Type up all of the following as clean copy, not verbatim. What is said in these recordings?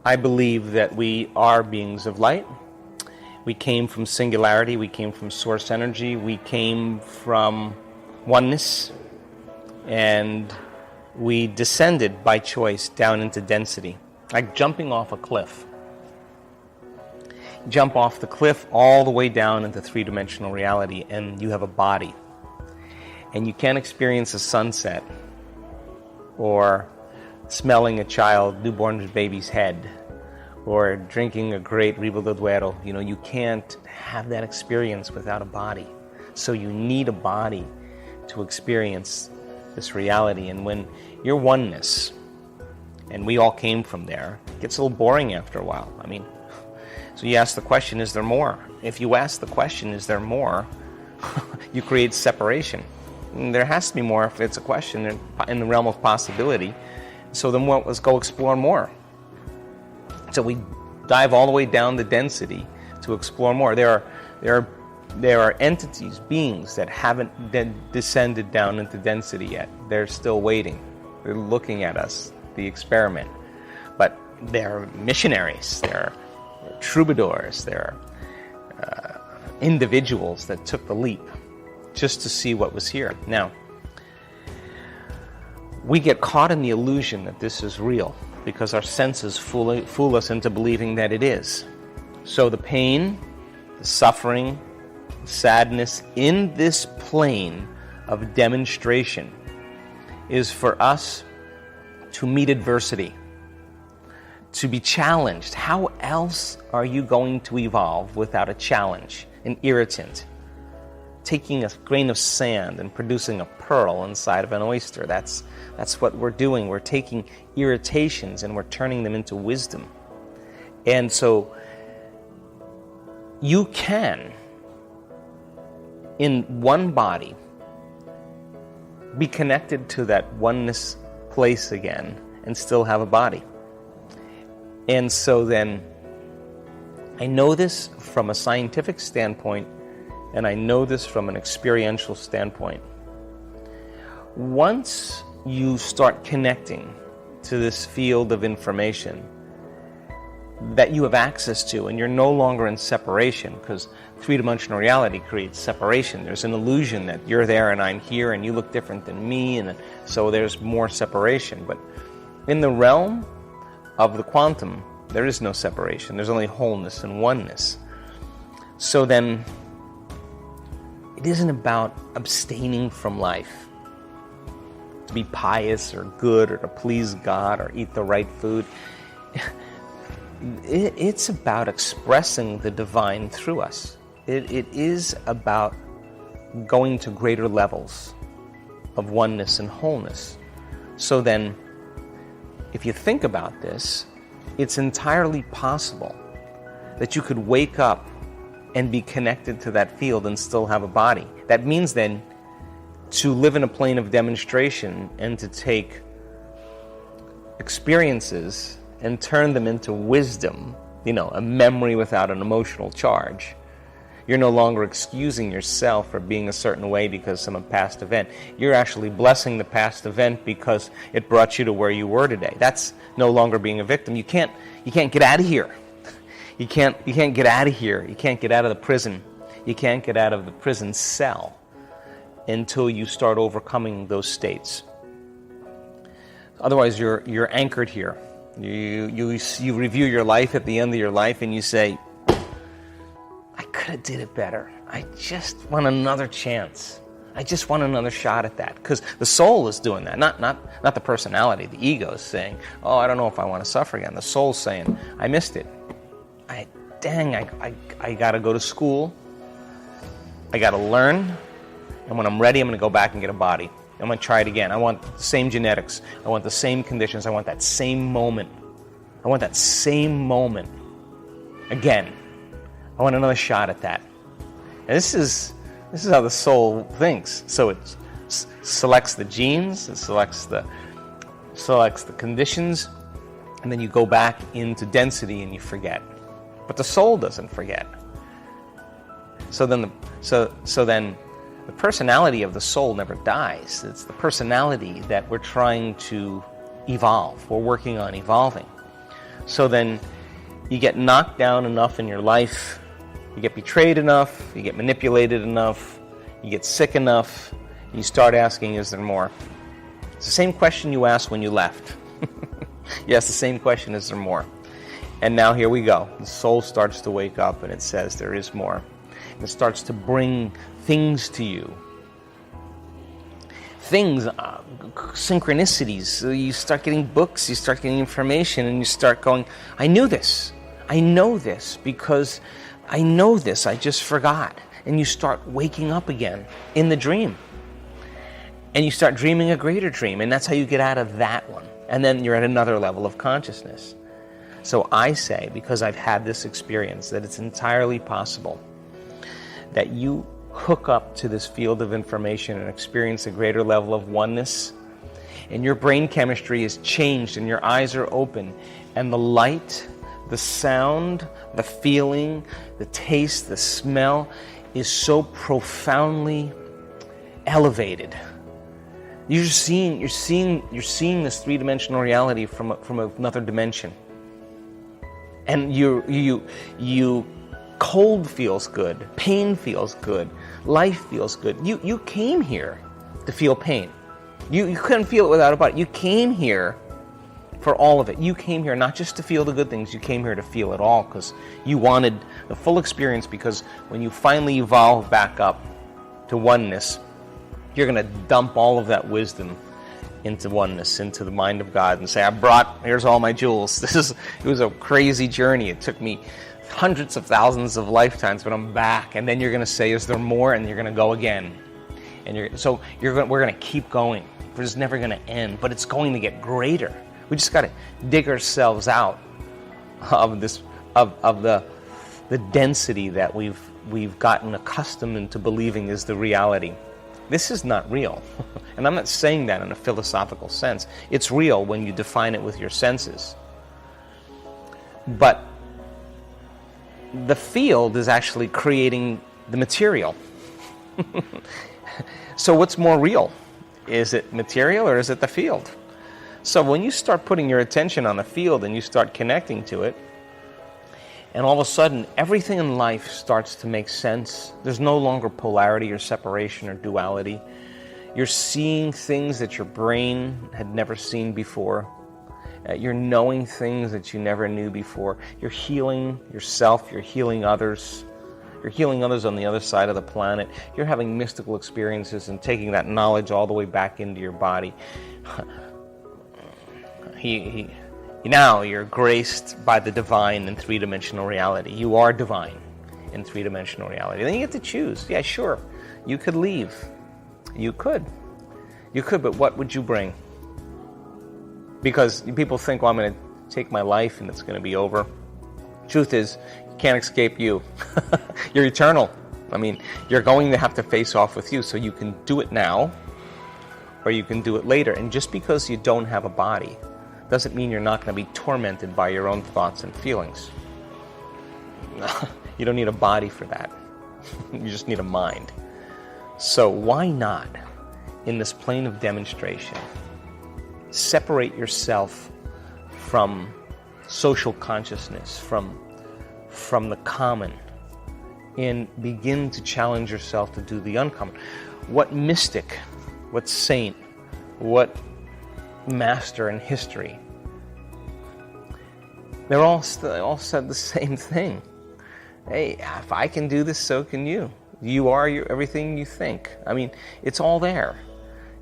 I believe that we are beings of light. We came from singularity, we came from source energy, we came from oneness, and we descended by choice down into density, like jumping off a cliff. Jump off the cliff all the way down into three-dimensional reality, and you have a body. And you can't experience a sunset or smelling a newborn baby's head, or drinking a great Rivo del Duero. You can't have that experience without a body. So you need a body to experience this reality. And when you're oneness, and we all came from there, it gets a little boring after a while. So you ask the question, is there more? If you ask the question, is there more, you create separation. And there has to be more if it's a question in the realm of possibility. So then let's go explore more. So we dive all the way down the density to explore more. There are entities, beings that haven't descended down into density yet. They're still waiting. They're looking at us, the experiment. But they're missionaries. They're troubadours. They're individuals that took the leap just to see what was here. Now, we get caught in the illusion that this is real because our senses fool us into believing that it is. So the pain, the suffering, the sadness in this plane of demonstration is for us to meet adversity, to be challenged. How else are you going to evolve without a challenge, an irritant? Taking a grain of sand and producing a pearl inside of an oyster. That's what we're doing. We're taking irritations and we're turning them into wisdom. And so you can, in one body, be connected to that oneness place again and still have a body. And so then, I know this from a scientific standpoint, and I know this from an experiential standpoint. Once you start connecting to this field of information that you have access to, and you're no longer in separation, because three-dimensional reality creates separation. There's an illusion that you're there and I'm here and you look different than me, and so there's more separation. But in the realm of the quantum, there is no separation. There's only wholeness and oneness. So then, it isn't about abstaining from life, to be pious or good or to please God or eat the right food. It's about expressing the divine through us. It is about going to greater levels of oneness and wholeness. So then, if you think about this, it's entirely possible that you could wake up and be connected to that field and still have a body. That means then to live in a plane of demonstration and to take experiences and turn them into wisdom, a memory without an emotional charge. You're no longer excusing yourself for being a certain way because of some past event. You're actually blessing the past event because it brought you to where you were today. That's no longer being a victim. You can't get out of here. You can't get out of here. You can't get out of the prison. You can't get out of the prison cell until you start overcoming those states. Otherwise, you're anchored here. You review your life at the end of your life and you say, I could have did it better. I just want another chance. I just want another shot at that. Because the soul is doing that, not the personality. The ego is saying, oh, I don't know if I want to suffer again. The soul's saying, I missed it. I got to go to school. I got to learn. And when I'm ready, I'm going to go back and get a body. I'm going to try it again. I want the same genetics. I want the same conditions. I want that same moment. I want that same moment again. I want another shot at that. And this is how the soul thinks. So it selects the genes, it selects the conditions, and then you go back into density and you forget. But the soul doesn't forget. So then the personality of the soul never dies. It's the personality that we're trying to evolve. We're working on evolving. So then you get knocked down enough in your life, you get betrayed enough, you get manipulated enough, you get sick enough, you start asking, is there more? It's the same question you asked when you left. Yes, the same question, is there more? And now here we go. The soul starts to wake up and it says there is more. And it starts to bring things to you. Things, synchronicities. So you start getting books, you start getting information, and you start going, I knew this. I know this because I know this. I just forgot. And you start waking up again in the dream. And you start dreaming a greater dream. And that's how you get out of that one. And then you're at another level of consciousness. So I say, because I've had this experience, that it's entirely possible that you hook up to this field of information and experience a greater level of oneness, and your brain chemistry is changed and your eyes are open, and the light, the sound, the feeling, the taste, the smell is so profoundly elevated. You're seeing this three-dimensional reality from another dimension. And you cold feels good, pain feels good, life feels good. You came here to feel pain. You couldn't feel it without a body. You came here for all of it. You came here not just to feel the good things, you came here to feel it all because you wanted the full experience, because when you finally evolve back up to oneness, you're going to dump all of that wisdom into oneness, into the mind of God, and say, here's all my jewels. It was a crazy journey. It took me hundreds of thousands of lifetimes, but I'm back. And then you're going to say, is there more? And you're going to go again. And we're going to keep going. It's never going to end, but it's going to get greater. We just got to dig ourselves out of the density that we've gotten accustomed into believing is the reality. This is not real. And I'm not saying that in a philosophical sense. It's real when you define it with your senses. But the field is actually creating the material. So what's more real? Is it material or is it the field? So when you start putting your attention on the field and you start connecting to it, and all of a sudden, everything in life starts to make sense. There's no longer polarity or separation or duality. You're seeing things that your brain had never seen before. You're knowing things that you never knew before. You're healing yourself. You're healing others. You're healing others on the other side of the planet. You're having mystical experiences and taking that knowledge all the way back into your body. Now you're graced by the divine in three-dimensional reality. You are divine in three-dimensional reality. Then you get to choose. Yeah, sure. You could leave. You could, but what would you bring? Because people think, well, I'm going to take my life and it's going to be over. Truth is, you can't escape you. You're eternal. I mean, you're going to have to face off with you, so you can do it now or you can do it later. And just because you don't have a body doesn't mean you're not going to be tormented by your own thoughts and feelings. You don't need a body for that. You just need a mind. So why not, in this plane of demonstration, separate yourself from social consciousness, from the common, and begin to challenge yourself to do the uncommon? What mystic, what saint, what master in history, they all said the same thing. Hey, if I can do this, so can you. You are everything you think. I mean, it's all there.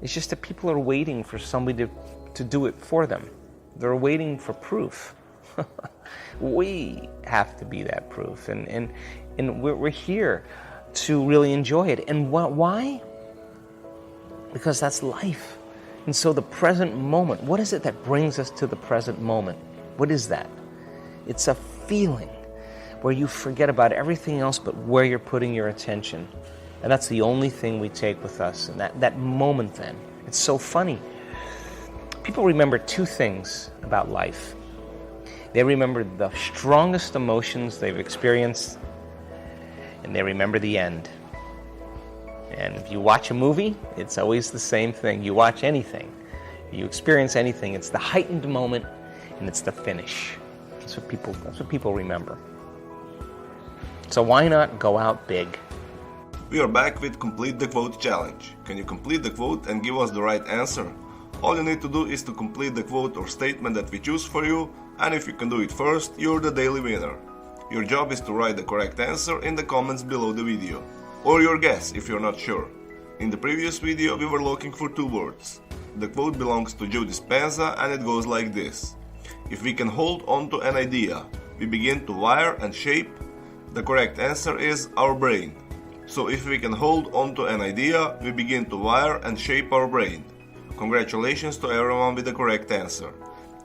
It's just that people are waiting for somebody to do it for them. They're waiting for proof. We have to be that proof, and we're here to really enjoy it. And why? Because that's life. And so the present moment, what is it that brings us to the present moment? What is that? It's a feeling where you forget about everything else but where you're putting your attention. And that's the only thing we take with us. And that moment then, it's so funny. People remember two things about life. They remember the strongest emotions they've experienced, and they remember the end. And if you watch a movie, it's always the same thing. You watch anything, you experience anything, it's the heightened moment, and it's the finish. That's what people remember. So why not go out big? We are back with Complete the Quote challenge. Can you complete the quote and give us the right answer? All you need to do is to complete the quote or statement that we choose for you, and if you can do it first, you're the daily winner. Your job is to write the correct answer in the comments below the video, or your guess if you're not sure. In the previous video we were looking for 2 words. The quote belongs to Joe Dispenza and it goes like this. If we can hold on to an idea, we begin to wire and shape. The correct answer is our brain. So if we can hold on to an idea, we begin to wire and shape our brain. Congratulations to everyone with the correct answer.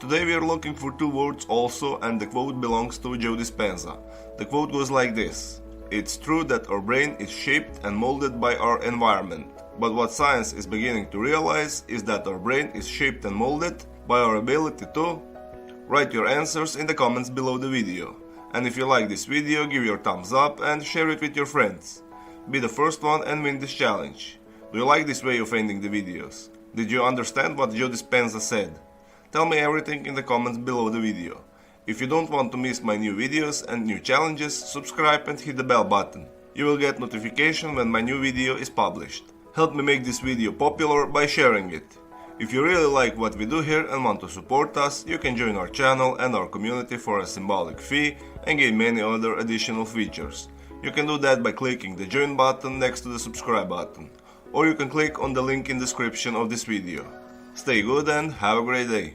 Today we are looking for 2 words also, and the quote belongs to Joe Dispenza. The quote goes like this. It's true that our brain is shaped and molded by our environment, but what science is beginning to realize is that our brain is shaped and molded by our ability to... Write your answers in the comments below the video. And if you like this video, give your thumbs up and share it with your friends. Be the first one and win this challenge. Do you like this way of ending the videos? Did you understand what Joe Dispenza said? Tell me everything in the comments below the video. If you don't want to miss my new videos and new challenges, subscribe and hit the bell button. You will get notification when my new video is published. Help me make this video popular by sharing it. If you really like what we do here and want to support us, you can join our channel and our community for a symbolic fee and gain many other additional features. You can do that by clicking the join button next to the subscribe button, or you can click on the link in the description of this video. Stay good and have a great day.